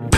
Alright,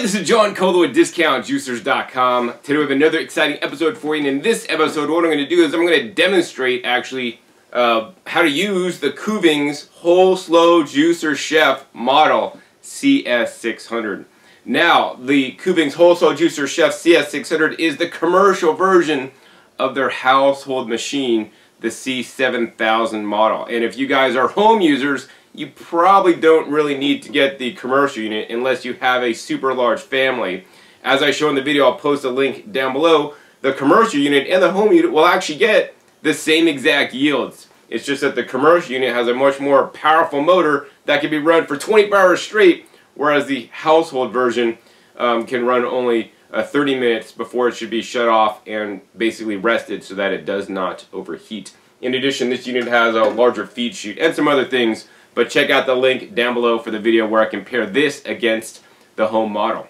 this is John Colo at DiscountJuicers.com. Today we have another exciting episode for you, and in this episode what I'm going to do is I'm going to demonstrate actually how to use the Kuvings Whole Slow Juicer Chef model CS600. Now, the Kuvings Whole Slow Juicer Chef CS600 is the commercial version of their household machine, the C7000 model. And if you guys are home users, you probably don't really need to get the commercial unit unless you have a super large family. As I show in the video, I'll post a link down below. The commercial unit and the home unit will actually get the same exact yields. It's just that the commercial unit has a much more powerful motor that can be run for 24 hours straight, whereas the household version can run only 30 minutes before it should be shut off and basically rested so that it does not overheat. In addition, this unit has a larger feed chute and some other things. But check out the link down below for the video where I compare this against the home model.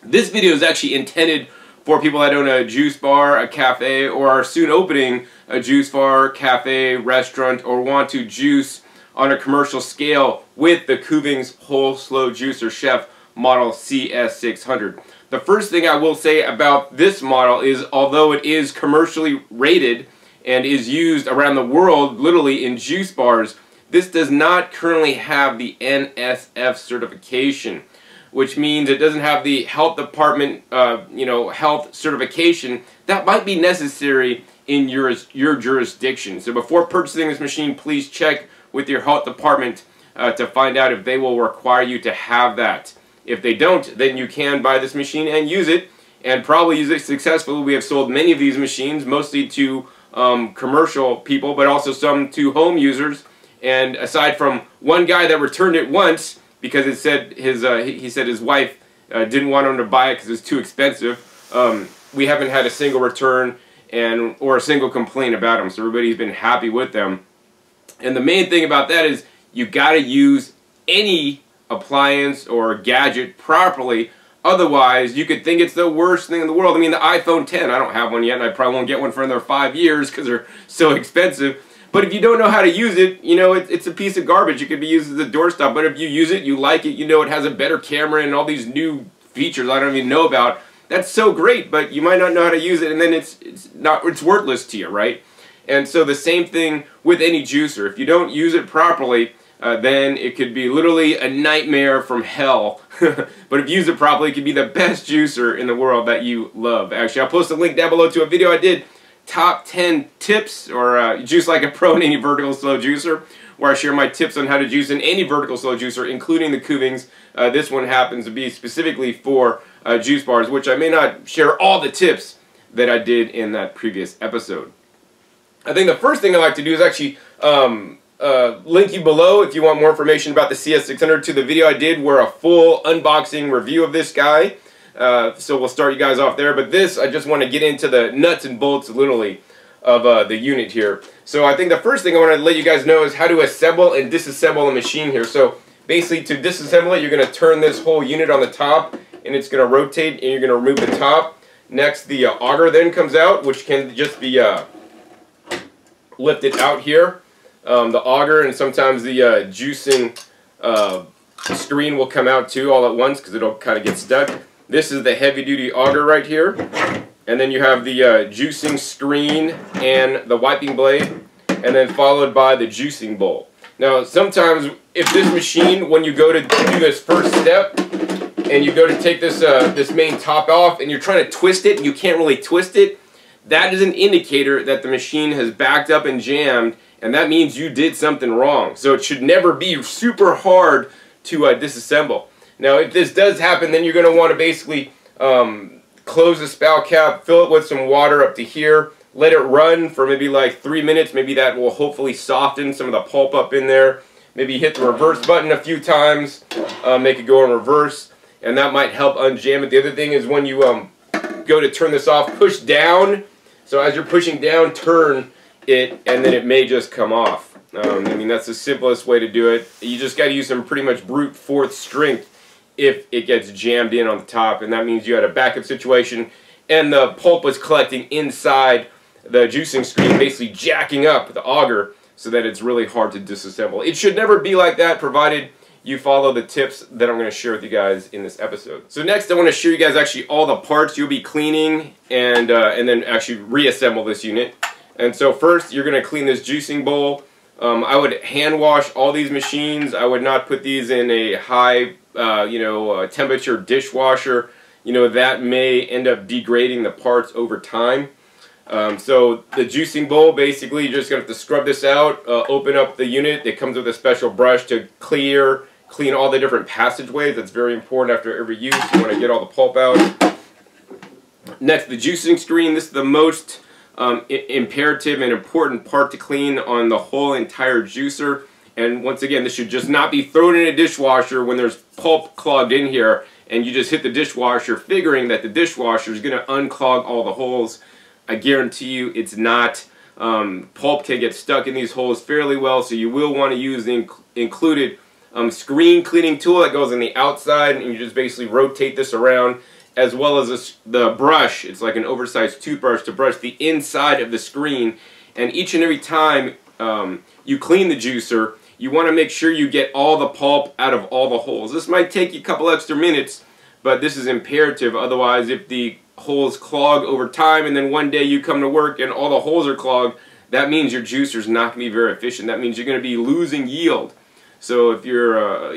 This video is actually intended for people that own a juice bar, a cafe, or are soon opening a juice bar, cafe, restaurant, or want to juice on a commercial scale with the Kuvings Whole Slow Juicer Chef model CS600. The first thing I will say about this model is, although it is commercially rated and is used around the world literally in juice bars, this does not currently have the NSF certification, which means it doesn't have the health department, health certification that might be necessary in your jurisdiction. So before purchasing this machine, please check with your health department to find out if they will require you to have that. If they don't, then you can buy this machine and use it, and probably use it successfully. We have sold many of these machines, mostly to commercial people, but also some to home users. And aside from one guy that returned it once because it said he said his wife didn't want him to buy it because it was too expensive, we haven't had a single return or a single complaint about them. So everybody's been happy with them. And the main thing about that is you got to use any appliance or gadget properly. Otherwise, you could think it's the worst thing in the world. I mean, the iPhone 10, I don't have one yet, and I probably won't get one for another 5 years because they're so expensive. But if you don't know how to use it, you know, it's a piece of garbage. It could be used as a doorstop. But if you use it, you like it, you know it has a better camera and all these new features I don't even know about, that's so great. But you might not know how to use it, and then it's worthless to you, right? And so the same thing with any juicer. If you don't use it properly, then it could be literally a nightmare from hell. But if you use it properly, it could be the best juicer in the world that you love. Actually, I'll post a link down below to a video I did, top 10 tips or juice like a pro in any vertical slow juicer, where I share my tips on how to juice in any vertical slow juicer, including the Kuvings. This one happens to be specifically for juice bars, which I may not share all the tips that I did in that previous episode. I think the first thing I like to do is actually link you below if you want more information about the CS600 to the video I did where a full unboxing review of this guy. So we'll start you guys off there, but this, I just want to get into the nuts and bolts, literally, of the unit here. So I think the first thing I want to let you guys know is how to assemble and disassemble the machine here. So basically, to disassemble it, you're going to turn this whole unit on the top, and it's going to rotate, and you're going to remove the top. Next, the auger then comes out, which can just be lifted out here. The auger, and sometimes the juicing screen will come out too all at once because it'll kind of get stuck. This is the heavy-duty auger right here, and then you have the juicing screen and the wiping blade, and then followed by the juicing bowl. Now, sometimes if this machine, when you go to do this first step, and you go to take this this main top off, and you're trying to twist it, and you can't really twist it, that is an indicator that the machine has backed up and jammed, and that means you did something wrong. So it should never be super hard to disassemble. Now, if this does happen, then you're going to want to basically close the spout cap, fill it with some water up to here, let it run for maybe like 3 minutes. Maybe that will hopefully soften some of the pulp up in there. Maybe hit the reverse button a few times, make it go in reverse, and that might help unjam it. The other thing is when you go to turn this off, push down. So as you're pushing down, turn it, and then it may just come off. I mean, that's the simplest way to do it. You just got to use some pretty much brute force strength if it gets jammed in on the top, and that means you had a backup situation and the pulp was collecting inside the juicing screen, basically jacking up the auger so that it's really hard to disassemble. It should never be like that, provided you follow the tips that I'm going to share with you guys in this episode. So next I want to show you guys actually all the parts you'll be cleaning and then actually reassemble this unit. And so first you're going to clean this juicing bowl. I would hand wash all these machines. I would not put these in a high temperature dishwasher. That may end up degrading the parts over time. So the juicing bowl, basically you're just going to have to scrub this out, open up the unit. It comes with a special brush to clean all the different passageways. That's very important after every use. You want to get all the pulp out. Next, the juicing screen. This is the most imperative and important part to clean on the whole entire juicer. And once again, this should just not be thrown in a dishwasher when there's pulp clogged in here and you just hit the dishwasher figuring that the dishwasher is going to unclog all the holes. I guarantee you it's not. Pulp can get stuck in these holes fairly well, so you will want to use the included screen cleaning tool that goes on the outside, and you just basically rotate this around, as well as the brush. It's like an oversized toothbrush to brush the inside of the screen. And each and every time you clean the juicer, you want to make sure you get all the pulp out of all the holes. This might take you a couple extra minutes, but this is imperative. Otherwise, if the holes clog over time and then one day you come to work and all the holes are clogged, that means your juicer's not going to be very efficient. That means you're going to be losing yield. So if you're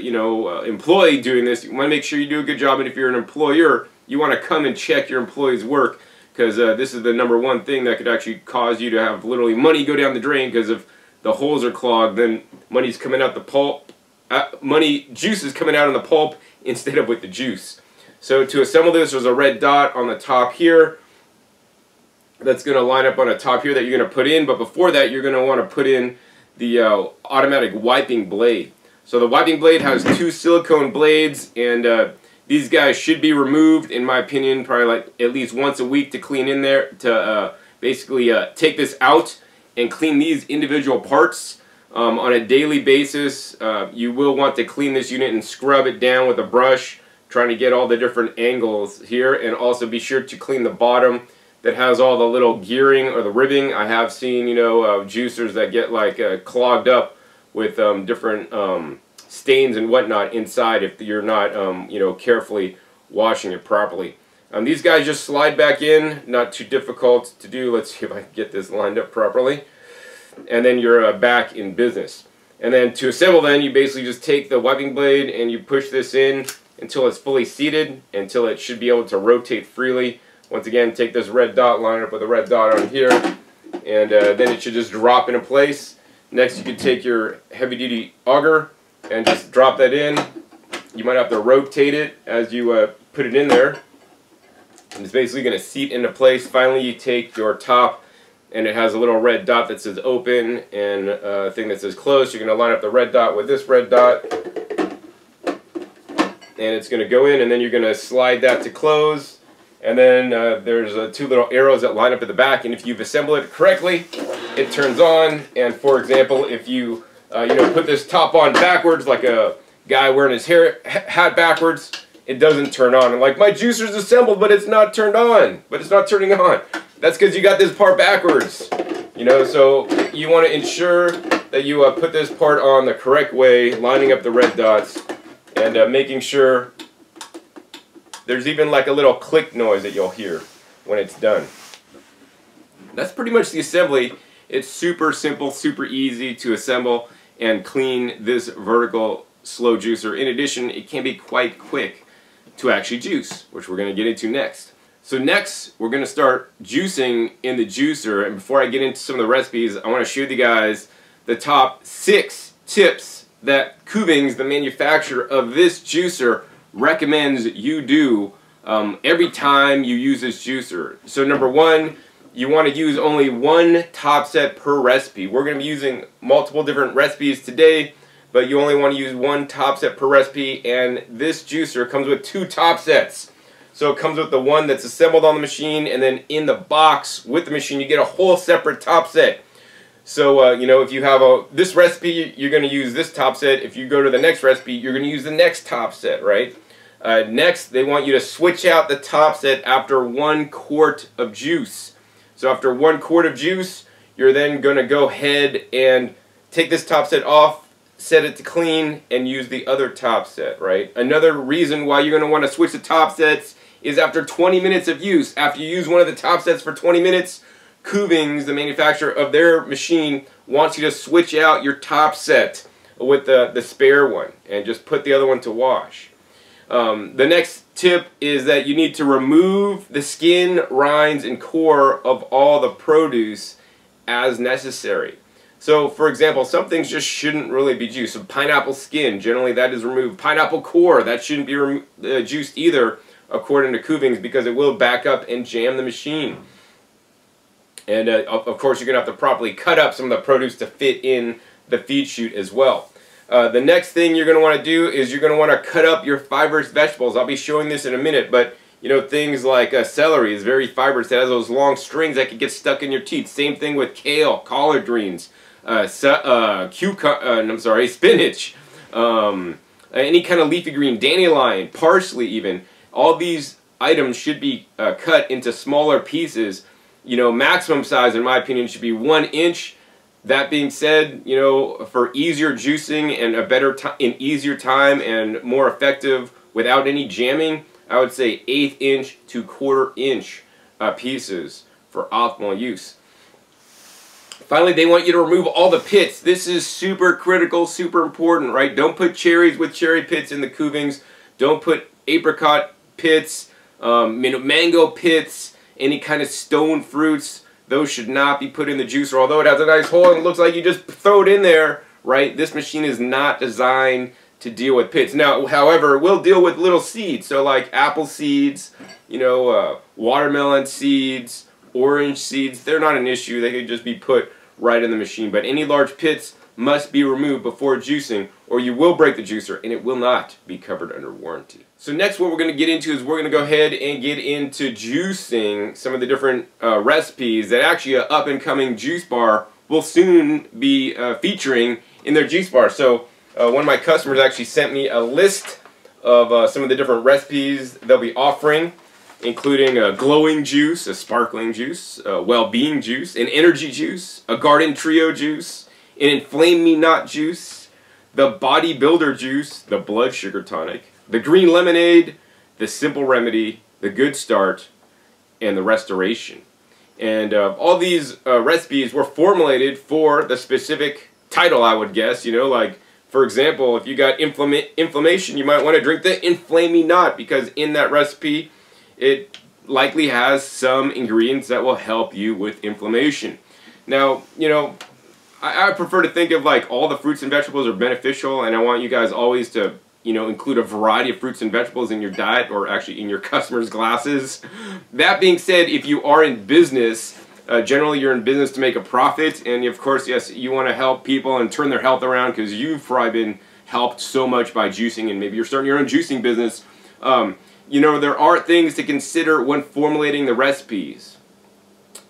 employee doing this, you want to make sure you do a good job. And if you're an employer, you want to come and check your employees' work, because this is the #1 thing that could actually cause you to have literally money go down the drain, because if the holes are clogged, then money's coming out the pulp. Juice is coming out in the pulp instead of with the juice. So to assemble this, there's a red dot on the top here that's going to line up on the top here that you're going to put in. But before that, you're going to want to put in the automatic wiping blade. So the wiping blade has 2 silicone blades, and these guys should be removed, in my opinion, probably like at least once a week to clean in there, to basically take this out and clean these individual parts on a daily basis. You will want to clean this unit and scrub it down with a brush, trying to get all the different angles here, and also be sure to clean the bottom that has all the little gearing or the ribbing. I have seen, juicers that get like clogged up with different stains and whatnot inside if you're not, carefully washing it properly. These guys just slide back in, not too difficult to do. Let's see if I can get this lined up properly. And then you're back in business. And then to assemble, then you basically just take the wiping blade and you push this in until it's fully seated, until it should be able to rotate freely. Once again, take this red dot, line it up with a red dot on here, and then it should just drop into place. Next, you can take your heavy-duty auger and just drop that in. You might have to rotate it as you put it in there. And it's basically going to seat into place. Finally, you take your top, and it has a little red dot that says open and a thing that says close. You're going to line up the red dot with this red dot, and it's going to go in, and then you're going to slide that to close. And then there's 2 little arrows that line up at the back, and if you've assembled it correctly, it turns on. And for example, if you put this top on backwards, like a guy wearing his hat backwards, it doesn't turn on. And like, my juicer's assembled, but it's not turned on. But it's not turning on. That's because you got this part backwards. So you want to ensure that you put this part on the correct way, lining up the red dots, and making sure there's even like a little click noise that you'll hear when it's done. That's pretty much the assembly. It's super simple, super easy to assemble and clean this vertical slow juicer. In addition, it can be quite quick to actually juice, which we're going to get into next. So next, we're going to start juicing in the juicer. And before I get into some of the recipes, I want to show you guys the top 6 tips that Kuvings, the manufacturer of this juicer, recommends you do every time you use this juicer. So number 1, you want to use only 1 top set per recipe. We're going to be using multiple different recipes today, but you only want to use 1 top set per recipe, and this juicer comes with 2 top sets. So it comes with the one that's assembled on the machine, and then in the box with the machine you get a whole separate top set. So if you have this recipe, you're going to use this top set. If you go to the next recipe, you're going to use the next top set, right? Next, they want you to switch out the top set after 1 quart of juice. So after 1 quart of juice, you're then going to go ahead and take this top set off, set it to clean, and use the other top set, right? Another reason why you're going to want to switch the top sets is after 20 minutes of use. After you use one of the top sets for 20 minutes, Kuvings, the manufacturer of their machine, wants you to switch out your top set with the spare one and just put the other one to wash. The next tip is that you need to remove the skin, rinds, and core of all the produce as necessary. So, for example, some things just shouldn't really be juiced. So pineapple skin, generally that is removed. Pineapple core, that shouldn't be juiced either, according to Kuvings, because it will back up and jam the machine. And of course, you're going to have to properly cut up some of the produce to fit in the feed chute as well. The next thing you're going to want to do is you're going to want to cut up your fibrous vegetables. I'll be showing this in a minute, but you know, things like celery is very fibrous. It has those long strings that could get stuck in your teeth. Same thing with kale, collard greens, spinach, any kind of leafy green, dandelion, parsley even. All these items should be cut into smaller pieces. You know, maximum size, in my opinion, should be 1 inch. That being said, you know, for easier juicing and a better easier time and more effective without any jamming, I would say 1/8 inch to 1/4 inch pieces for optimal use. Finally, they want you to remove all the pits. This is super critical, super important, right? Don't put cherries with cherry pits in the Kuvings. Don't put apricot pits, mango pits, any kind of stone fruits. Those should not be put in the juicer. Although it has a nice hole and it looks like you just throw it in there, right? This machine is not designed to deal with pits. Now, however, it will deal with little seeds. So like apple seeds, you know, watermelon seeds, orange seeds. They're not an issue. They could just be put right in the machine. But any large pits must be removed before juicing, or you will break the juicer and it will not be covered under warranty. So next, what we're going to get into is we're going to go ahead and get into juicing some of the different recipes that actually an up-and-coming juice bar will soon be featuring in their juice bar. So one of my customers actually sent me a list of some of the different recipes they'll be offering, including a glowing juice, a sparkling juice, a well-being juice, an energy juice, a garden trio juice, an inflame me not juice, the bodybuilder juice, the blood sugar tonic, the green lemonade, the simple remedy, the good start, and the restoration. And all these recipes were formulated for the specific title, I would guess. You know, like, for example, if you got inflammation, you might want to drink the inflame me not, because in that recipe, it likely has some ingredients that will help you with inflammation. Now, you know, I prefer to think of like all the fruits and vegetables are beneficial, and I want you guys always to, you know, include a variety of fruits and vegetables in your diet, or actually in your customers' glasses. That being said, if you are in business, generally you're in business to make a profit, and of course, yes, you want to help people and turn their health around, because you've probably been helped so much by juicing, and maybe you're starting your own juicing business. You know, there are things to consider when formulating the recipes.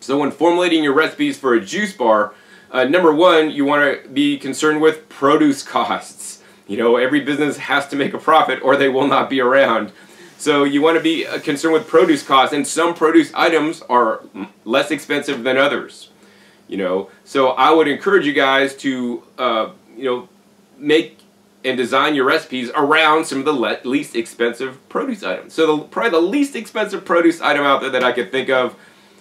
So when formulating your recipes for a juice bar, number one, you want to be concerned with produce costs. You know, every business has to make a profit or they will not be around. So you want to be concerned with produce costs, and some produce items are less expensive than others. You know, so I would encourage you guys to, you know, make and design your recipes around some of the least expensive produce items. So probably the least expensive produce item out there that I could think of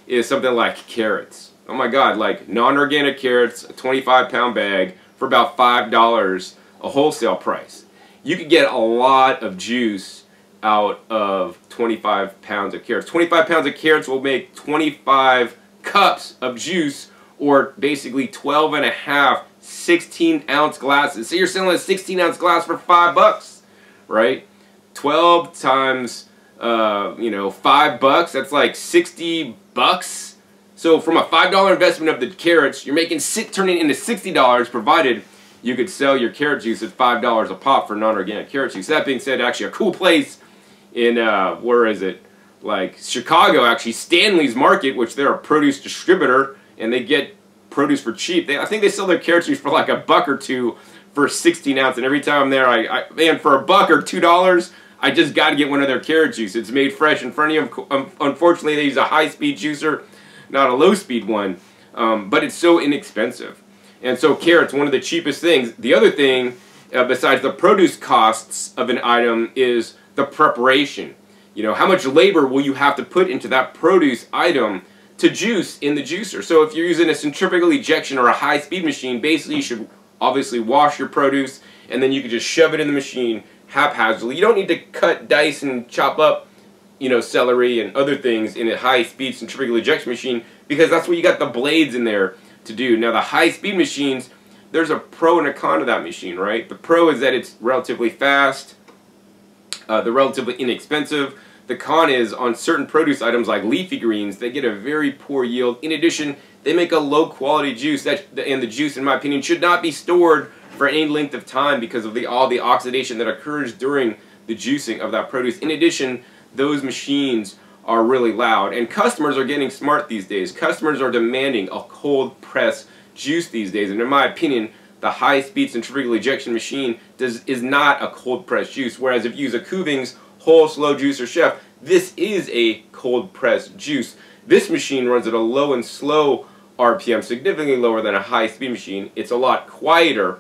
is something like carrots. Oh my God, like non-organic carrots, a 25-pound bag for about $5, a wholesale price. You could get a lot of juice out of 25 pounds of carrots. 25 pounds of carrots will make 25 cups of juice, or basically 12 and a half 16-ounce glasses. So you're selling a 16-ounce glass for $5, right? 12 times, you know, $5, that's like 60 bucks. So from a $5 investment of the carrots, you're making turning into $60, provided you could sell your carrot juice at $5 a pop for non-organic carrot juice. That being said, actually a cool place in, where is it? Like Chicago, actually, Stanley's Market, which they're a produce distributor, and they get produce for cheap. I think they sell their carrot juice for like $1 or $2 for 16 ounce, and every time I'm there, man, for $1 or $2, I just got to get one of their carrot juice. It's made fresh in front of you. Unfortunately, they use a high-speed juicer. not a low-speed one, but it's so inexpensive. And so carrots, one of the cheapest things. The other thing, besides the produce costs of an item, is the preparation. You know, how much labor will you have to put into that produce item to juice in the juicer? So if you're using a centrifugal ejection or a high-speed machine, basically you should obviously wash your produce, and then you can just shove it in the machine haphazardly. You don't need to cut, dice, and chop up, you know, celery and other things in a high-speed centrifugal ejection machine, because that's what you got the blades in there to do. Now the high-speed machines, there's a pro and a con to that machine, right? The pro is that it's relatively fast, they're relatively inexpensive. The con is on certain produce items like leafy greens, they get a very poor yield. In addition, they make a low-quality juice, and the juice, in my opinion, should not be stored for any length of time because of all the oxidation that occurs during the juicing of that produce. In addition, those machines are really loud, and customers are getting smart these days. Customers are demanding a cold press juice these days, and in my opinion, the high-speed centrifugal ejection machine is not a cold press juice, whereas if you use a Kuvings whole slow juicer chef, this is a cold press juice. This machine runs at a low and slow RPM, significantly lower than a high-speed machine. It's a lot quieter.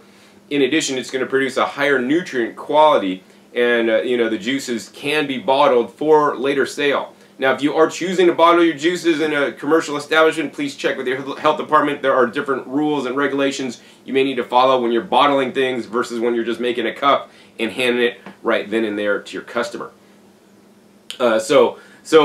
In addition, it's going to produce a higher nutrient quality, and you know, the juices can be bottled for later sale. Now, if you are choosing to bottle your juices in a commercial establishment, please check with your health department. There are different rules and regulations you may need to follow when you're bottling things versus when you're just making a cup and handing it right then and there to your customer. So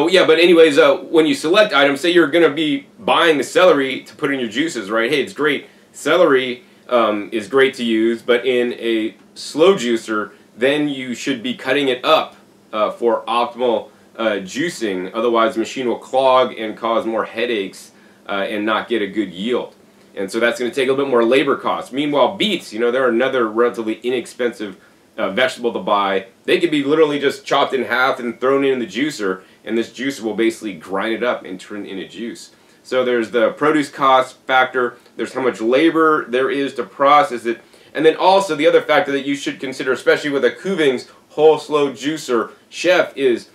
yeah, but anyways, when you select items, say you're going to be buying the celery to put in your juices, right? Hey, it's great. Celery is great to use, but in a slow juicer, then you should be cutting it up for optimal juicing. Otherwise, the machine will clog and cause more headaches and not get a good yield. And so that's going to take a little bit more labor costs. Meanwhile, beets, you know, they're another relatively inexpensive vegetable to buy. They could be literally just chopped in half and thrown in the juicer, and this juicer will basically grind it up and turn it into juice. So there's the produce cost factor, there's how much labor there is to process it, and then also the other factor that you should consider, especially with a Kuvings whole slow juicer chef, is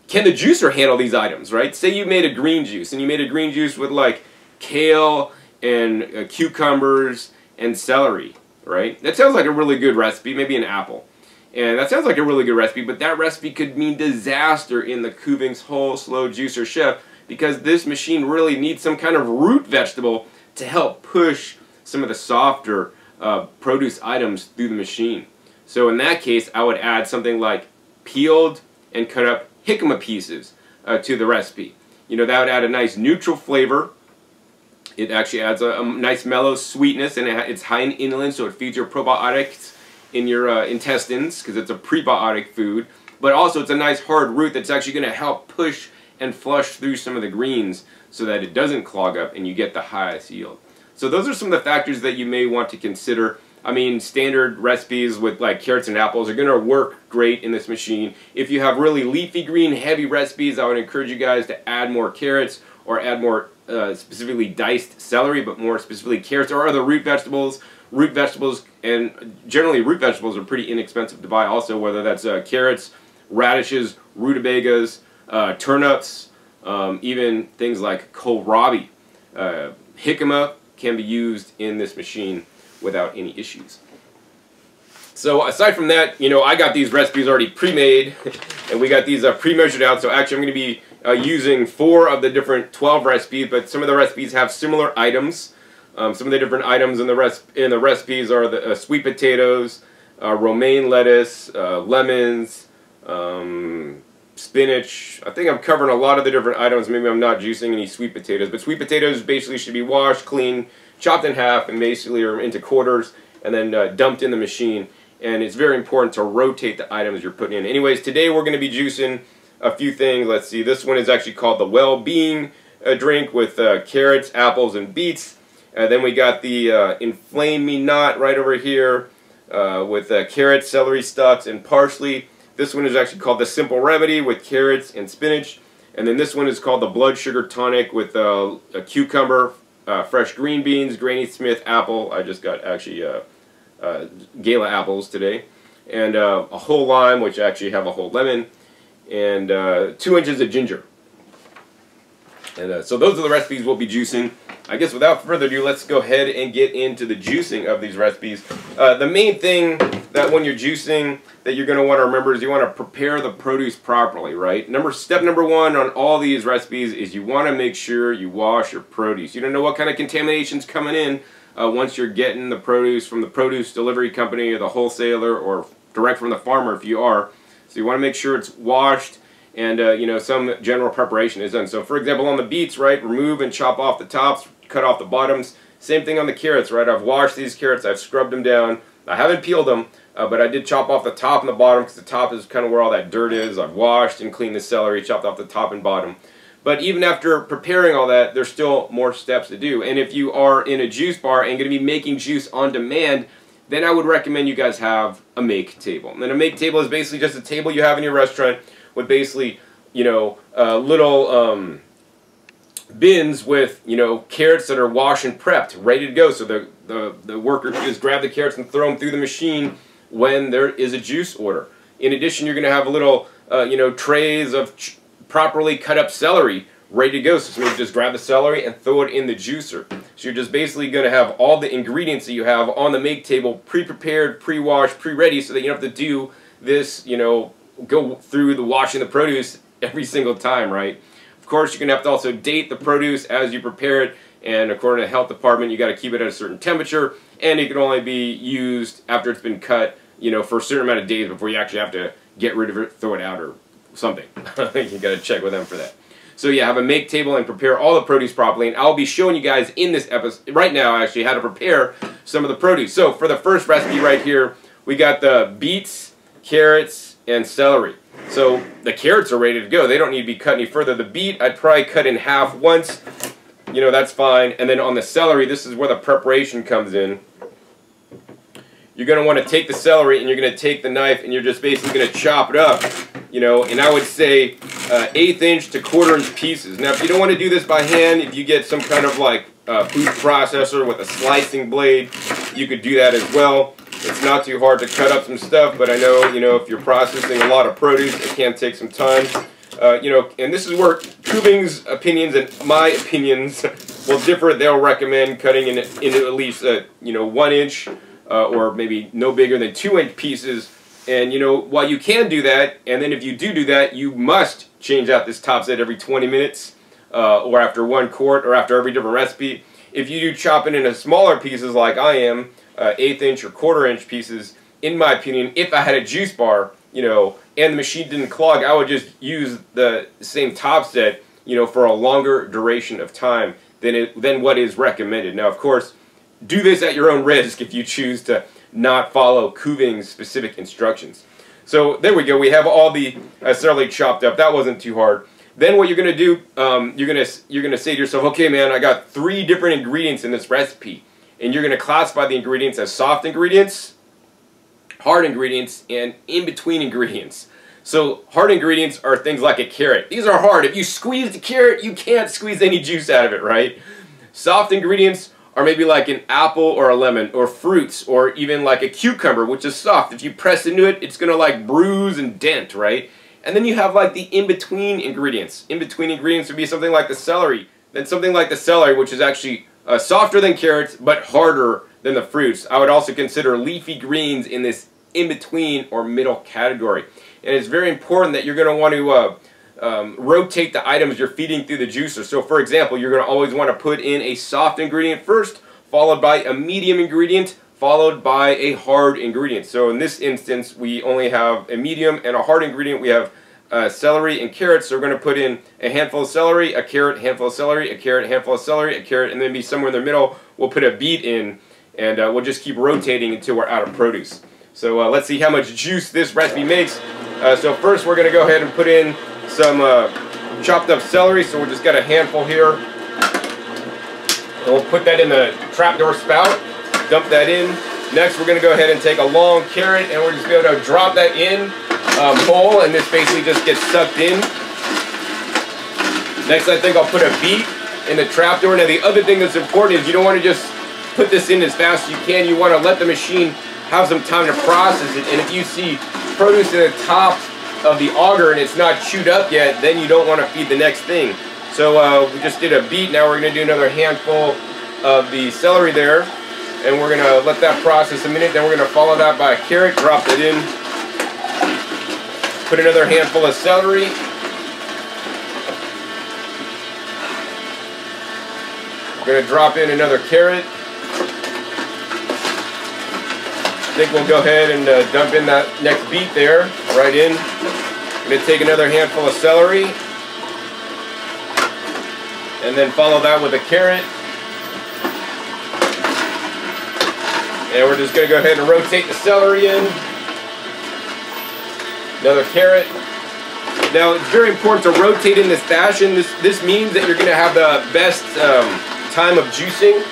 can the juicer handle these items, right? Say you made a green juice, and you made a green juice with like kale and cucumbers and celery, right? That sounds like a really good recipe, maybe an apple. And that sounds like a really good recipe, but that recipe could mean disaster in the Kuvings whole slow juicer chef, because this machine really needs some kind of root vegetable to help push some of the softer produce items through the machine. So in that case, I would add something like peeled and cut up jicama pieces to the recipe. You know, that would add a nice neutral flavor. It actually adds a nice mellow sweetness, and it's high in inulin, so it feeds your probiotics in your intestines, because it's a prebiotic food. But also it's a nice hard root that's actually going to help push and flush through some of the greens so that it doesn't clog up and you get the highest yield. So those are some of the factors that you may want to consider. I mean, standard recipes with like carrots and apples are going to work great in this machine. If you have really leafy green heavy recipes, I would encourage you guys to add more carrots or add more specifically diced celery, but more specifically carrots or other root vegetables. Root vegetables, and generally root vegetables are pretty inexpensive to buy also, whether that's carrots, radishes, rutabagas, turnips, even things like kohlrabi. Jicama can be used in this machine without any issues. So aside from that, you know, I got these recipes already pre-made, and we got these pre-measured out. So actually I'm going to be using 4 of the different 12 recipes, but some of the recipes have similar items. Some of the different items in the recipes are the sweet potatoes, romaine lettuce, lemons, spinach. I think I'm covering a lot of the different items. Maybe I'm not juicing any sweet potatoes, but sweet potatoes basically should be washed, clean, chopped in half, and basically or into quarters, and then dumped in the machine. And it's very important to rotate the items you're putting in. Anyways, today we're going to be juicing a few things. Let's see. This one is actually called the Well-Being drink with carrots, apples, and beets. Then we got the Inflame Me Not right over here with carrots, celery stalks, and parsley. This one is actually called the Simple Remedy with carrots and spinach. And then this one is called the Blood Sugar Tonic with a cucumber, fresh green beans, Granny Smith apple. I just got actually Gala apples today. And a whole lime, which I actually have a whole lemon. And 2 inches of ginger. And so those are the recipes we'll be juicing. I guess without further ado, let's go ahead and get into the juicing of these recipes. The main thing that when you're juicing that you're going to want to remember is you want to prepare the produce properly, right? Step number one on all these recipes is you want to make sure you wash your produce. You don't know what kind of contamination's coming in once you're getting the produce from the produce delivery company or the wholesaler or direct from the farmer if you are. So you want to make sure it's washed and you know, some general preparation is done. So for example on the beets, right, remove and chop off the tops, cut off the bottoms. Same thing on the carrots, right? I've washed these carrots, I've scrubbed them down. I haven't peeled them, but I did chop off the top and the bottom because the top is kind of where all that dirt is. I've washed and cleaned the celery, chopped off the top and bottom. But even after preparing all that, there's still more steps to do. And if you are in a juice bar and going to be making juice on demand, then I would recommend you guys have a make table. And then a make table is basically just a table you have in your restaurant with basically, you know, little bins with, you know, carrots that are washed and prepped, ready to go. So the worker can just grab the carrots and throw them through the machine when there is a juice order. In addition, you're going to have little, you know, trays of properly cut up celery ready to go. So somebody just grab the celery and throw it in the juicer. So you're just basically going to have all the ingredients that you have on the make table pre-prepared, pre-washed, pre-ready, so that you don't have to do this, you know, go through the washing the produce every single time, right? Of course, you're going to have to also date the produce as you prepare it, and according to the health department, you got to keep it at a certain temperature, and it can only be used after it's been cut, you know, for a certain amount of days before you actually have to get rid of it, throw it out, or something. You got to check with them for that. So yeah, have a make table and prepare all the produce properly, and I'll be showing you guys in this episode, right now actually, how to prepare some of the produce. So for the first recipe right here, we got the beets, carrots, and celery. So the carrots are ready to go. They don't need to be cut any further. The beet, I'd probably cut in half once. You know, that's fine. And then on the celery, this is where the preparation comes in. You're going to want to take the celery and you're going to take the knife and you're just basically going to chop it up. You know, and I would say 1/8 inch to 1/4 inch pieces. Now, if you don't want to do this by hand, if you get some kind of like food processor with a slicing blade, you could do that as well. It's not too hard to cut up some stuff, but I know, you know, if you're processing a lot of produce, it can take some time. You know, and this is where Kuvings' opinions and my opinions will differ. They'll recommend cutting into at least, you know, 1 inch or maybe no bigger than 2 inch pieces. And, you know, while you can do that, and then if you do that, you must change out this top set every 20 minutes or after 1 quart or after every different recipe. If you do chop it into smaller pieces like I am, 1/8 inch or 1/4 inch pieces, in my opinion, if I had a juice bar, you know, and the machine didn't clog, I would just use the same top set, you know, for a longer duration of time than what is recommended. Now, of course, do this at your own risk if you choose to not follow Kuvings' specific instructions. So there we go. We have all the celery chopped up. That wasn't too hard. Then what you're going to do, you're gonna say to yourself, okay, man, I got 3 different ingredients in this recipe. And you're going to classify the ingredients as soft ingredients, hard ingredients, and in-between ingredients. So hard ingredients are things like a carrot. These are hard. If you squeeze the carrot, you can't squeeze any juice out of it, right? Soft ingredients are maybe like an apple or a lemon, or fruits, or even like a cucumber, which is soft. If you press into it, it's going to like bruise and dent, right? And then you have like the in-between ingredients. In-between ingredients would be something like the celery. Then something like the celery, which is actually softer than carrots, but harder than the fruits. I would also consider leafy greens in this in-between or middle category. And it's very important that you're going to want to rotate the items you're feeding through the juicer. So for example, you're going to always want to put in a soft ingredient first, followed by a medium ingredient, followed by a hard ingredient. So in this instance, we only have a medium and a hard ingredient. We have celery and carrots, so we're going to put in a handful of celery, a carrot, handful of celery, a carrot, handful of celery, a carrot, and then be somewhere in the middle, we'll put a beet in, and we'll just keep rotating until we're out of produce. So let's see how much juice this recipe makes. So first we're going to go ahead and put in some chopped up celery, so we'll just got a handful here. And we'll put that in the trapdoor spout, dump that in. Next we're going to go ahead and take a long carrot, and we're just going to drop that in bowl, and this basically just gets sucked in. Next, I think I'll put a beet in the trapdoor. Now, the other thing that's important is you don't want to just put this in as fast as you can. You want to let the machine have some time to process it. And if you see produce in the top of the auger and it's not chewed up yet, then you don't want to feed the next thing. So we just did a beet. Now we're going to do another handful of the celery there. And we're going to let that process a minute. Then we're going to follow that by a carrot. Drop that in. Put another handful of celery. We're going to drop in another carrot. I think we'll go ahead and dump in that next beet there. Right in. I'm going to take another handful of celery. And then follow that with a carrot. And we're just going to go ahead and rotate the celery in. Another carrot. Now it's very important to rotate in this fashion. This means that you're going to have the best time of juicing.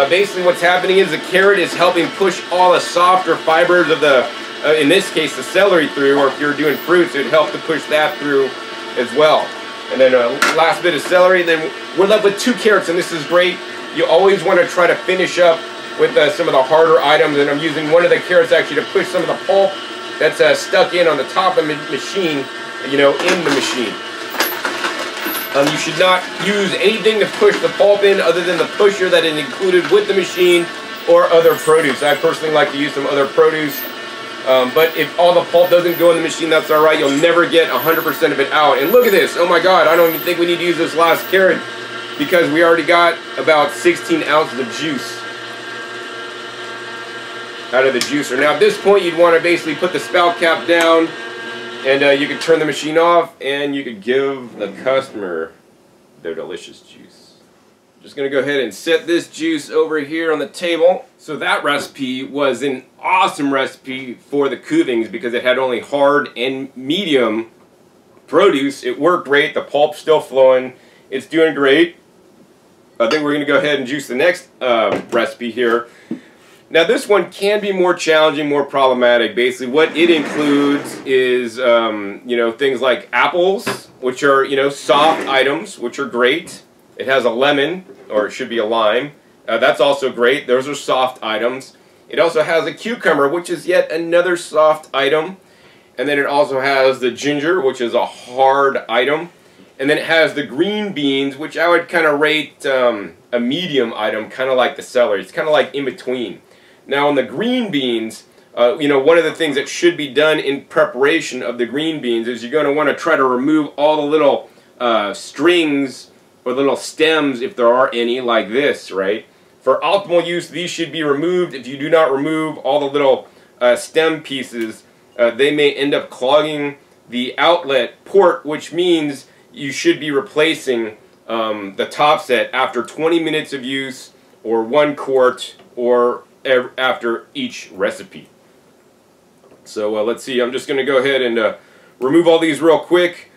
Basically what's happening is the carrot is helping push all the softer fibers of the, in this case, the celery through, or if you're doing fruits, it would help to push that through as well. And then last bit of celery, and then we're left with 2 carrots, and this is great. You always want to try to finish up with some of the harder items, and I'm using one of the carrots actually to push some of the pulp that's stuck in on the top of the machine, you know, in the machine. You should not use anything to push the pulp in other than the pusher that is included with the machine or other produce. I personally like to use some other produce, but if all the pulp doesn't go in the machine, that's alright. You'll never get 100% of it out. And look at this. Oh my god, I don't even think we need to use this last carrot because we already got about 16 ounces of juice out of the juicer. Now at this point you'd want to basically put the spout cap down, and you could turn the machine off, and you could give the customer their delicious juice. Just going to go ahead and set this juice over here on the table. So that recipe was an awesome recipe for the Kuvings because it had only hard and medium produce. It worked great. The pulp's still flowing. It's doing great. I think we're going to go ahead and juice the next recipe here. Now this one can be more challenging, more problematic. Basically what it includes is, you know, things like apples, which are, you know, soft items, which are great. It has a lemon, or it should be a lime. That's also great. Those are soft items. It also has a cucumber, which is yet another soft item. And then it also has the ginger, which is a hard item. And then it has the green beans, which I would kind of rate a medium item, kind of like the celery. It's kind of like in between. Now on the green beans, you know, one of the things that should be done in preparation of the green beans is you're going to want to try to remove all the little strings or little stems, if there are any, like this, right? For optimal use, these should be removed. If you do not remove all the little stem pieces, they may end up clogging the outlet port, which means you should be replacing the top set after 20 minutes of use, or 1 quart, or after each recipe. So let's see, I'm just going to go ahead and remove all these real quick,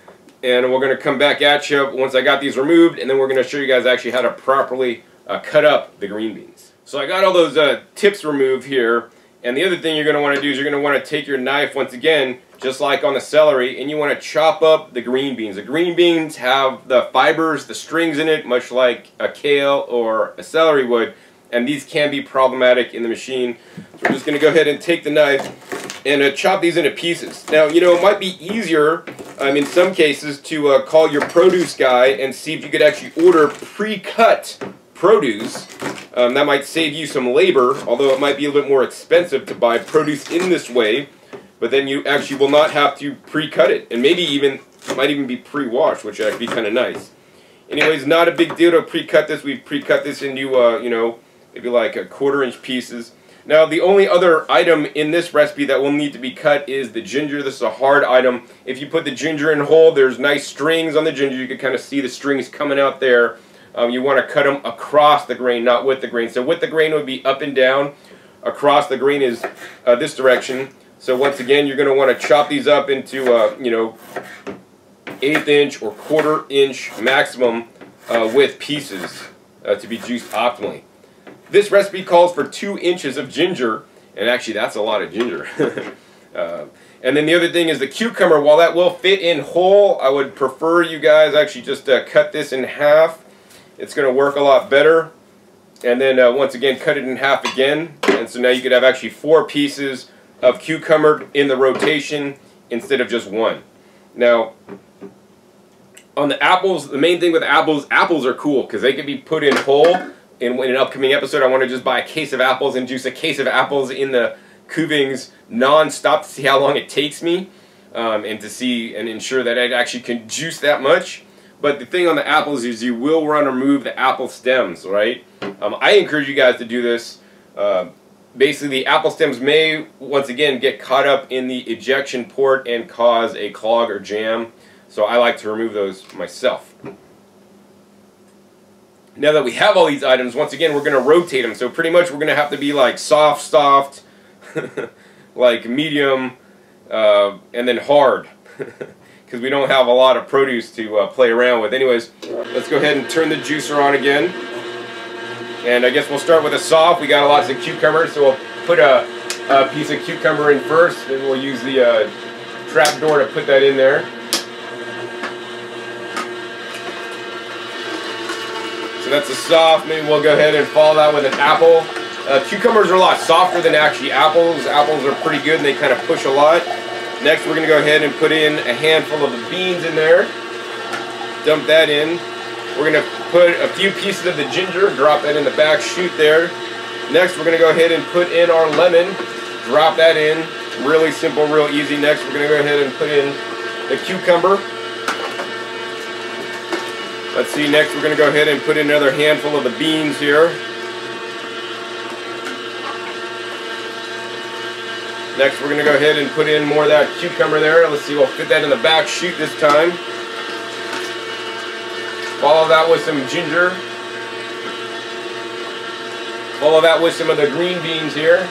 and we're going to come back at you once I got these removed, and then we're going to show you guys actually how to properly cut up the green beans. So I got all those tips removed here, and the other thing you're going to want to do is you're going to want to take your knife once again, just like on the celery, and you want to chop up the green beans. The green beans have the fibers, the strings in it, much like a kale or a celery would, and these can be problematic in the machine. So we're just going to go ahead and take the knife and chop these into pieces. Now, you know, it might be easier in some cases to call your produce guy and see if you could actually order pre-cut produce. That might save you some labor, although it might be a little bit more expensive to buy produce in this way. But then you actually will not have to pre-cut it, and maybe even it might even be pre-washed, which would be kind of nice. Anyways, not a big deal to pre-cut this. We've pre-cut this into you know, maybe like a 1/4-inch pieces. Now the only other item in this recipe that will need to be cut is the ginger. This is a hard item. If you put the ginger in whole, there's nice strings on the ginger. You can kind of see the strings coming out there. You want to cut them across the grain, not with the grain. So with the grain it would be up and down. Across the grain is this direction. So once again, you're going to want to chop these up into, you know, 1/8 inch or 1/4 inch maximum width pieces to be juiced optimally. This recipe calls for 2 inches of ginger, and actually that's a lot of ginger. And then the other thing is the cucumber. While that will fit in whole, I would prefer you guys actually just cut this in half. It's going to work a lot better. And then once again, cut it in half again. And so now you could have actually 4 pieces of cucumber in the rotation instead of just 1. Now, On the apples, the main thing with apples are cool because they can be put in whole. In an upcoming episode, I want to just buy a case of apples and juice a case of apples in the Kuvings non-stop to see how long it takes me, and to see and ensure that I actually can juice that much. But the thing on the apples is you will want to remove the apple stems, right? I encourage you guys to do this. Basically, the apple stems may, once again, get caught up in the ejection port and cause a clog or jam. So I like to remove those myself. Now that we have all these items, once again, we're going to rotate them. So pretty much we're going to have to be like soft, like medium, and then hard. Because we don't have a lot of produce to play around with. Anyways, let's go ahead and turn the juicer on again. And I guess we'll start with a soft. We got lots of cucumbers, so we'll put a piece of cucumber in first. Then we'll use the trap door to put that in there. So that's a soft. Maybe we'll go ahead and follow that with an apple. Cucumbers are a lot softer than actually apples. Apples are pretty good and they kind of push a lot. Next we're going to go ahead and put in a handful of the beans in there. Dump that in. We're going to put a few pieces of the ginger, drop that in the back chute there. Next we're going to go ahead and put in our lemon, drop that in. Really simple, real easy. Next we're going to go ahead and put in the cucumber. Let's see, next we're going to go ahead and put in another handful of the beans here. Next we're going to go ahead and put in more of that cucumber there. Let's see, we'll fit that in the back chute this time. Follow that with some ginger. Follow that with some of the green beans here.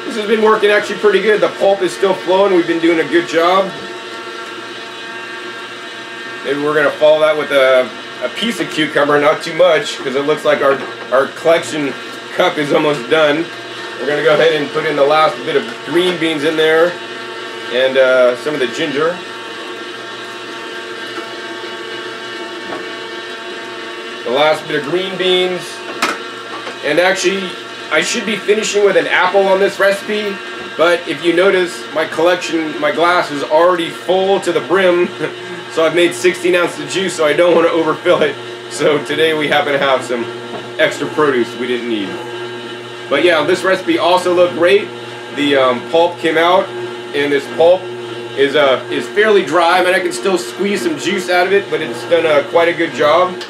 This has been working actually pretty good. The pulp is still flowing. We've been doing a good job. Maybe we're going to follow that with a piece of cucumber, not too much, because it looks like our collection cup is almost done. We're going to go ahead and put in the last bit of green beans in there, and some of the ginger. The last bit of green beans. And actually, I should be finishing with an apple on this recipe, but if you notice, my collection, my glass is already full to the brim. So I've made 16 ounces of juice, so I don't want to overfill it. So today we happen to have some extra produce we didn't need. But yeah, this recipe also looked great. The pulp came out, and this pulp is fairly dry. I mean, I can still squeeze some juice out of it, but it's done quite a good job.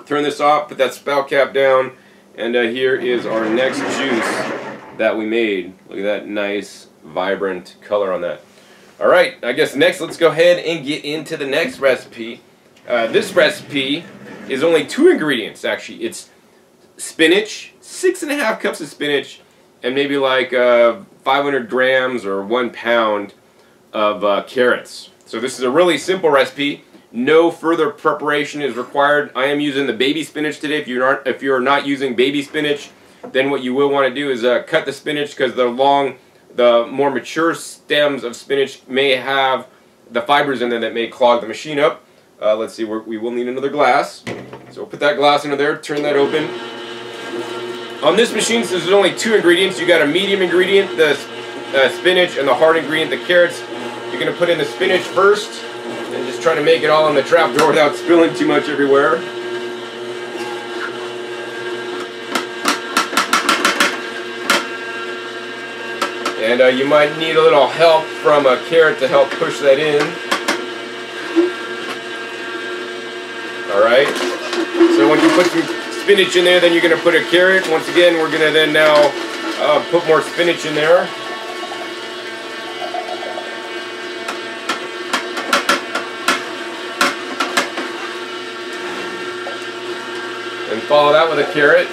Turn this off, put that spout cap down, and here is our next juice that we made. Look at that nice, vibrant color on that. Alright, I guess next let's go ahead and get into the next recipe. This recipe is only 2 ingredients actually. It's spinach, 6.5 cups of spinach, and maybe like 500 grams or 1 pound of carrots. So this is a really simple recipe. No further preparation is required. I am using the baby spinach today. If you're not using baby spinach, then what you will want to do is cut the spinach, because the more mature stems of spinach may have the fibers in them that may clog the machine up. Let's see, we will need another glass. So we'll put that glass into there, turn that open. On this machine, since there's only 2 ingredients, you got a medium ingredient, the spinach, and the hard ingredient, the carrots. You're going to put in the spinach first, and just try to make it all on the trap door without spilling too much everywhere. And you might need a little help from a carrot to help push that in. Alright, so once you put some spinach in there, then you're going to put a carrot. Once again, we're going to then now put more spinach in there. And follow that with a carrot.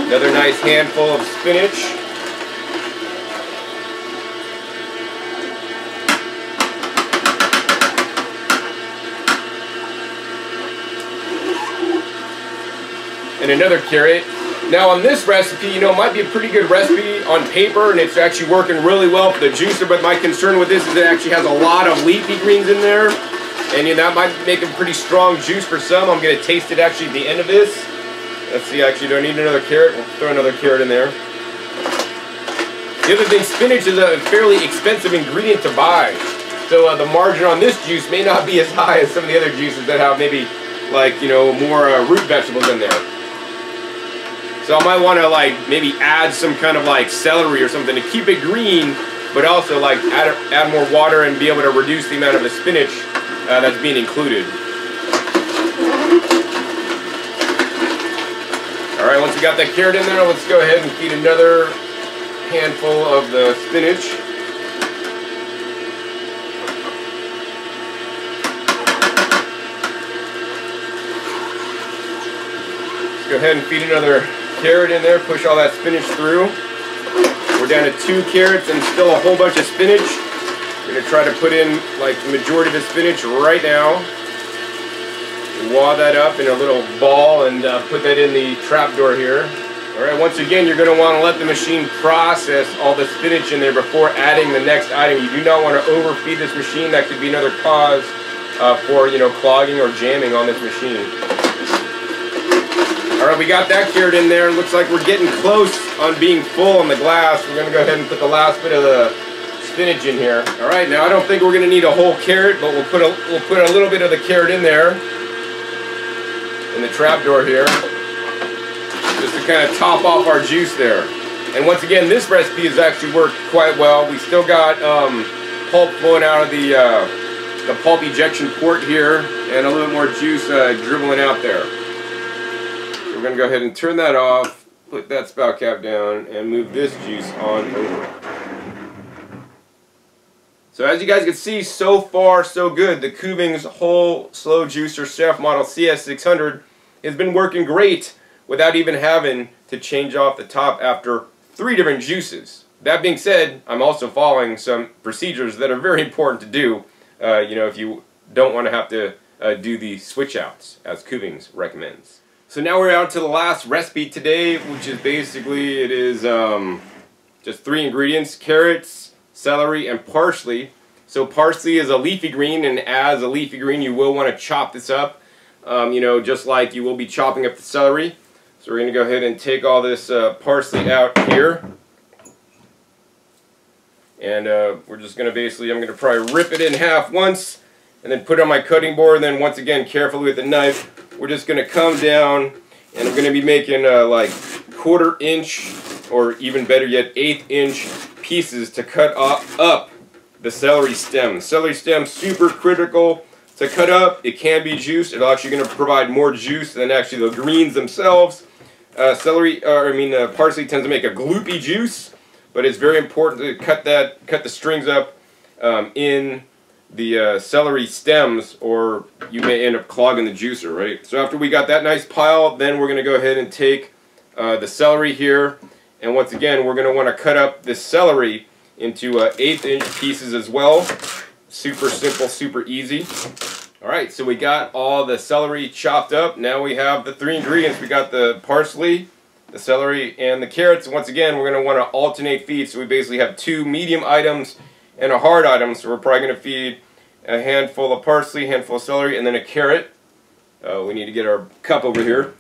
Another nice handful of spinach. And another carrot. Now on this recipe, you know, it might be a pretty good recipe on paper, and it's actually working really well for the juicer, but my concern with this is it actually has a lot of leafy greens in there. And you know, that might make a pretty strong juice for some. I'm going to taste it actually at the end of this. Let's see, actually, do I need another carrot? We'll throw another carrot in there. The other thing, spinach is a fairly expensive ingredient to buy. So the margin on this juice may not be as high as some of the other juices that have maybe, like, you know, more root vegetables in there. So I might want to, like, maybe add some kind of, like, celery or something to keep it green, but also, like, add more water and be able to reduce the amount of the spinach that's being included. Alright, once we got that carrot in there, let's go ahead and feed another handful of the spinach. Let's go ahead and feed another carrot in there, push all that spinach through. We're down to 2 carrots and still a whole bunch of spinach. We're going to try to put in like the majority of the spinach right now. Wad that up in a little ball and put that in the trapdoor here. Alright, once again, you're going to want to let the machine process all the spinach in there before adding the next item. You do not want to overfeed this machine. That could be another cause for, you know, clogging or jamming on this machine. Alright, we got that carrot in there. Looks like we're getting close on being full on the glass. We're going to go ahead and put the last bit of the spinach in here. Alright, now I don't think we're going to need a whole carrot, but we'll put a little bit of the carrot in there. In the trapdoor here, just to kind of top off our juice there. And once again, this recipe has actually worked quite well. We still got pulp flowing out of the pulp ejection port here, and a little bit more juice dribbling out there. So we're going to go ahead and turn that off, put that spout cap down, and move this juice on over. So as you guys can see, so far so good. The Kuvings whole slow juicer chef model CS600 has been working great without even having to change off the top after 3 different juices. That being said, I'm also following some procedures that are very important to do, you know, if you don't want to have to do the switch outs, as Kuvings recommends. So now we're out to the last recipe today, which is basically, it is just 3 ingredients: carrots, celery, and parsley. So parsley is a leafy green, and as a leafy green you will want to chop this up, you know, just like you will be chopping up the celery. So we're going to go ahead and take all this parsley out here. And we're just going to basically, I'm going to probably rip it in half once, and then put it on my cutting board, and then once again, carefully with the knife, we're just going to come down, and I'm going to be making like 1/4 inch, or even better yet, 1/8 inch pieces to cut up the celery stem. The celery stem, super critical to cut up. It can be juiced. It's actually going to provide more juice than actually the greens themselves. Parsley tends to make a gloopy juice, but it's very important to cut the strings up in the celery stems, or you may end up clogging the juicer, right? So after we got that nice pile, then we're going to go ahead and take the celery here, and once again, we're going to want to cut up this celery into 1/8 inch pieces as well. Super simple, super easy. Alright, so we got all the celery chopped up. Now we have the 3 ingredients. We got the parsley, the celery, and the carrots. Once again, we're going to want to alternate feed, so we basically have 2 medium items and a hard item. So we're probably going to feed a handful of parsley, handful of celery, and then a carrot. We need to get our cup over here.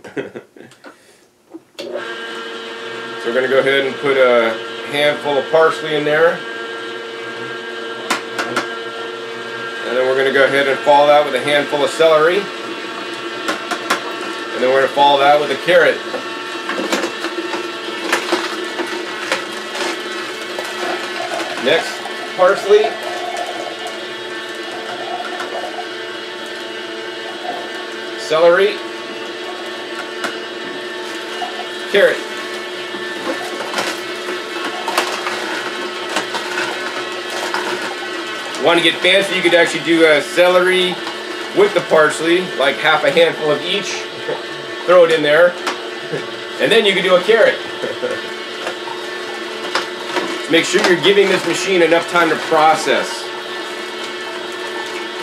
So we're going to go ahead and put a handful of parsley in there. And then we're going to go ahead and follow that with a handful of celery. And then we're going to follow that with a carrot. Next, parsley. Celery. Carrot. Want to get fancy, you could actually do a celery with the parsley, like half a handful of each. Throw it in there. And then you can do a carrot. Make sure you're giving this machine enough time to process.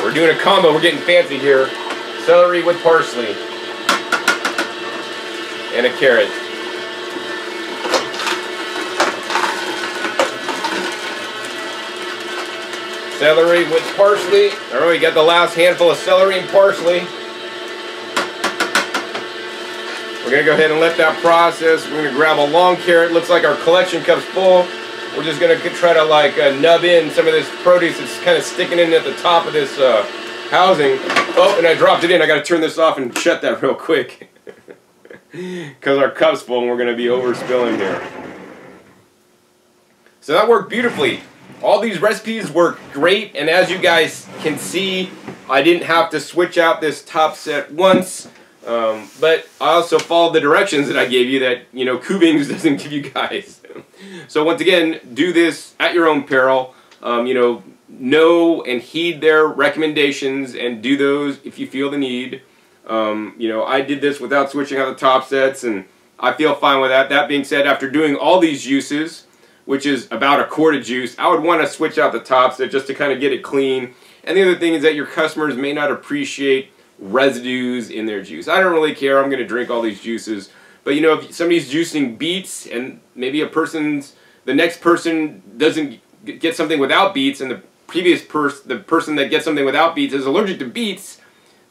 We're doing a combo, we're getting fancy here. Celery with parsley. And a carrot. Celery with parsley. Alright, we got the last handful of celery and parsley. We're going to go ahead and let that process. We're going to grab a long carrot. Looks like our collection cup's full. we're just going to try to like nub in some of this produce that's kind of sticking in at the top of this housing. Oh, and I dropped it in. I got to turn this off and shut that real quick. Because our cup's full and we're going to be overspilling here. So that worked beautifully. All these recipes work great, and as you guys can see, I didn't have to switch out this top set once, but I also followed the directions that I gave you that, you know, Kuvings doesn't give you guys. So once again, do this at your own peril. You know and heed their recommendations and do those if you feel the need. You know, I did this without switching out the top sets, and I feel fine with that. That being said, after doing all these juices, which is about a quart of juice, I would want to switch out the top set just to kind of get it clean. And the other thing is that your customers may not appreciate residues in their juice. I don't really care. I'm going to drink all these juices. But you know, if somebody's juicing beets and maybe the next person doesn't get something without beets, and the person that gets something without beets is allergic to beets,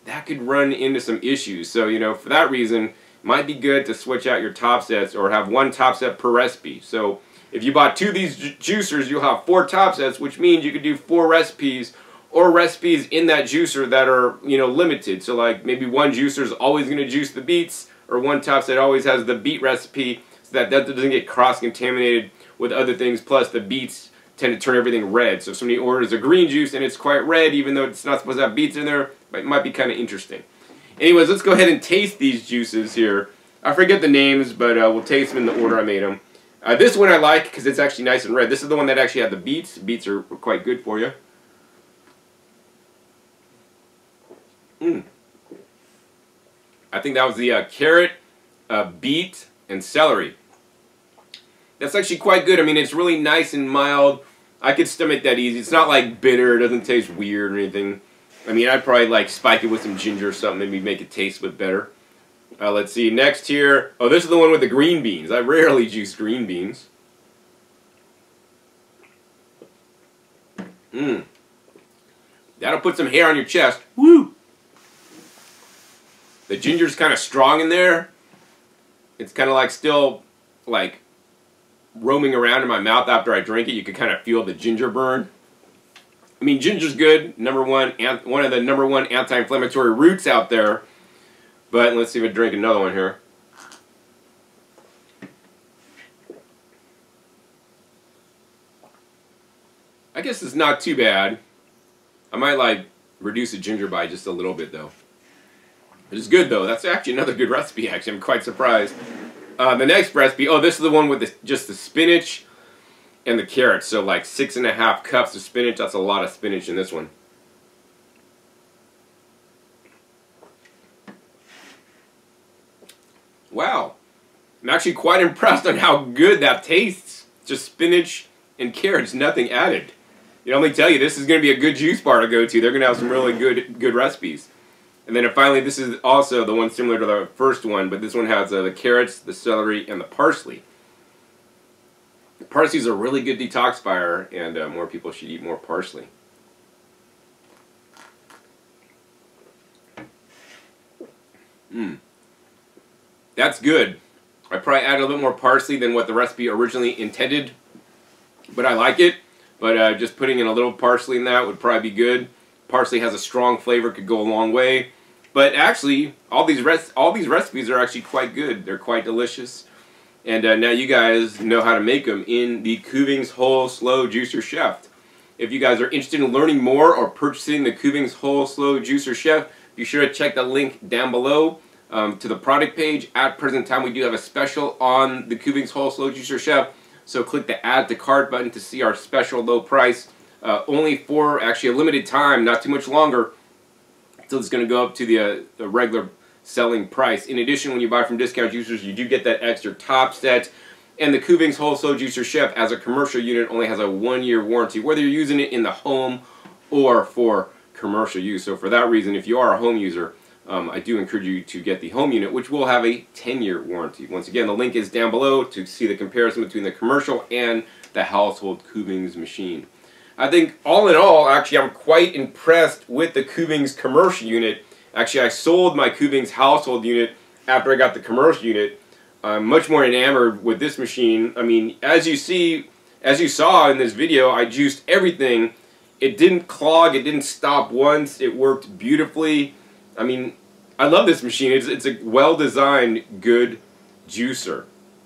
that could run into some issues. So, you know, for that reason, it might be good to switch out your top sets or have one top set per recipe. So if you bought 2 of these juicers, you'll have 4 top sets, which means you could do 4 recipes or recipes in that juicer that are, you know, limited. So like maybe one juicer is always going to juice the beets, or one top set always has the beet recipe, so that doesn't get cross-contaminated with other things. Plus the beets tend to turn everything red. So if somebody orders a green juice and it's quite red, even though it's not supposed to have beets in there, it might be kind of interesting. Anyways, let's go ahead and taste these juices here. I forget the names, but we'll taste them in the order I made them. This one I like because it's actually nice and red. This is the one that actually had the beets. Beets are quite good for you. I think that was the carrot, beet, and celery. That's actually quite good. I mean, it's really nice and mild. I could stomach that easy. It's not like bitter. It doesn't taste weird or anything. I mean, I'd probably like spike it with some ginger or something, maybe make it taste a bit better. Let's see, next here. Oh, this is the one with the green beans. I rarely juice green beans. That'll put some hair on your chest. Woo! The ginger's kind of strong in there. It's kind of like still like roaming around in my mouth after I drink it. You can kind of feel the ginger burn. I mean, ginger's good. One of the number one anti-inflammatory roots out there. But let's see if I drink another one here. I guess it's not too bad. I might like reduce the ginger by just a little bit though. It's good though. That's actually another good recipe actually. I'm quite surprised. The next recipe, oh, this is the one with just the spinach and the carrots. So like 6.5 cups of spinach. That's a lot of spinach in this one. Wow. I'm actually quite impressed on how good that tastes. Just spinach and carrots, nothing added. You know, let me tell you, this is going to be a good juice bar to go to. They're going to have some really good recipes. And then finally, this is also the one similar to the first one, but this one has the carrots, the celery, and the parsley. Parsley is a really good detoxifier, and more people should eat more parsley. That's good. I probably added a little bit more parsley than what the recipe originally intended, but I like it. But just putting in a little parsley in that would probably be good. Parsley has a strong flavor, could go a long way. But actually, all these recipes are actually quite good. They're quite delicious. And now you guys know how to make them in the Kuvings Whole Slow Juicer Chef. If you guys are interested in learning more or purchasing the Kuvings Whole Slow Juicer Chef, be sure to check the link down below to the product page. At present time, we do have a special on the Kuvings Whole Slow Juicer Chef. So click the Add to Cart button to see our special low price. Only for actually a limited time, not too much longer, until it's going to go up to the regular selling price. In addition, when you buy from Discount Juicers, you do get that extra top set. And the Kuvings Whole Slow Juicer Chef, as a commercial unit, only has a 1-year warranty, whether you're using it in the home or for commercial use. So for that reason, if you are a home user, I do encourage you to get the home unit, which will have a 10-year warranty. Once again, the link is down below to see the comparison between the commercial and the household Kuvings machine. I think all in all, actually, I'm quite impressed with the Kuvings commercial unit. Actually, I sold my Kuvings household unit after I got the commercial unit. I'm much more enamored with this machine. I mean, as you see, as you saw in this video, I juiced everything. It didn't clog, it didn't stop once, it worked beautifully. I mean, I love this machine. It's a well-designed, good juicer,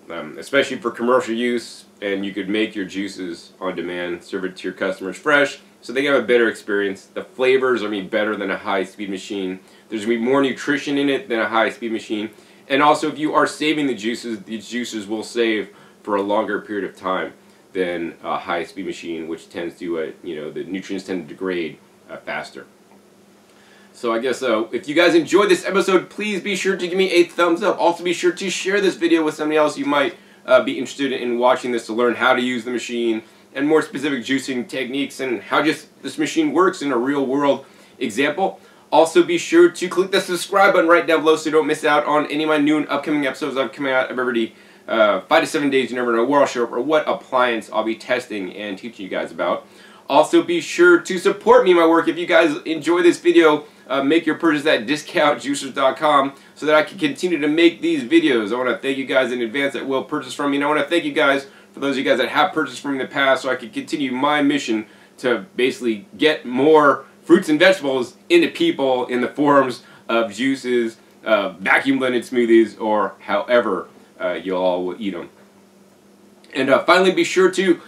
especially for commercial use, and you could make your juices on demand, serve it to your customers fresh, so they have a better experience. The flavors are going to be better than a high-speed machine. There's going to be more nutrition in it than a high-speed machine. And also, if you are saving the juices, these juices will save for a longer period of time than a high-speed machine, which tends to, the nutrients tend to degrade faster. So I guess if you guys enjoyed this episode, please be sure to give me a thumbs up. Also be sure to share this video with somebody else you might be interested in watching this to learn how to use the machine and more specific juicing techniques and how just this machine works in a real world example. Also be sure to click the subscribe button right down below so you don't miss out on any of my new and upcoming episodes I'm coming out every 5 to 7 days. You never know where I'll show up or what appliance I'll be testing and teaching you guys about. Also be sure to support me in my work. If you guys enjoy this video, make your purchase at discountjuicers.com so that I can continue to make these videos. I want to thank you guys in advance that will purchase from me, and I want to thank you guys for those of you guys that have purchased from me in the past, so I can continue my mission to basically get more fruits and vegetables into people in the forms of juices, vacuum blended smoothies, or however you all will eat them. And finally, be sure to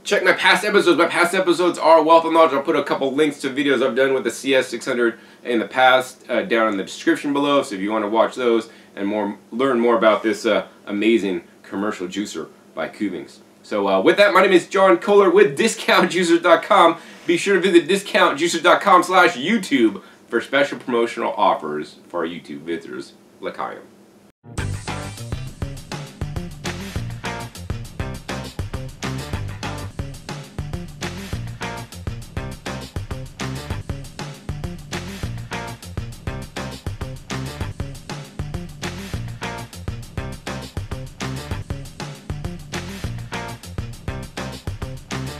check my past episodes. My past episodes are a wealth of knowledge. I'll put a couple links to videos I've done with the CS600 in the past down in the description below, so if you want to watch those and learn more about this amazing commercial juicer by Kuvings. So with that, my name is John Kohler with DiscountJuicers.com. Be sure to visit DiscountJuicers.com/YouTube for special promotional offers for our YouTube visitors. L'chaim.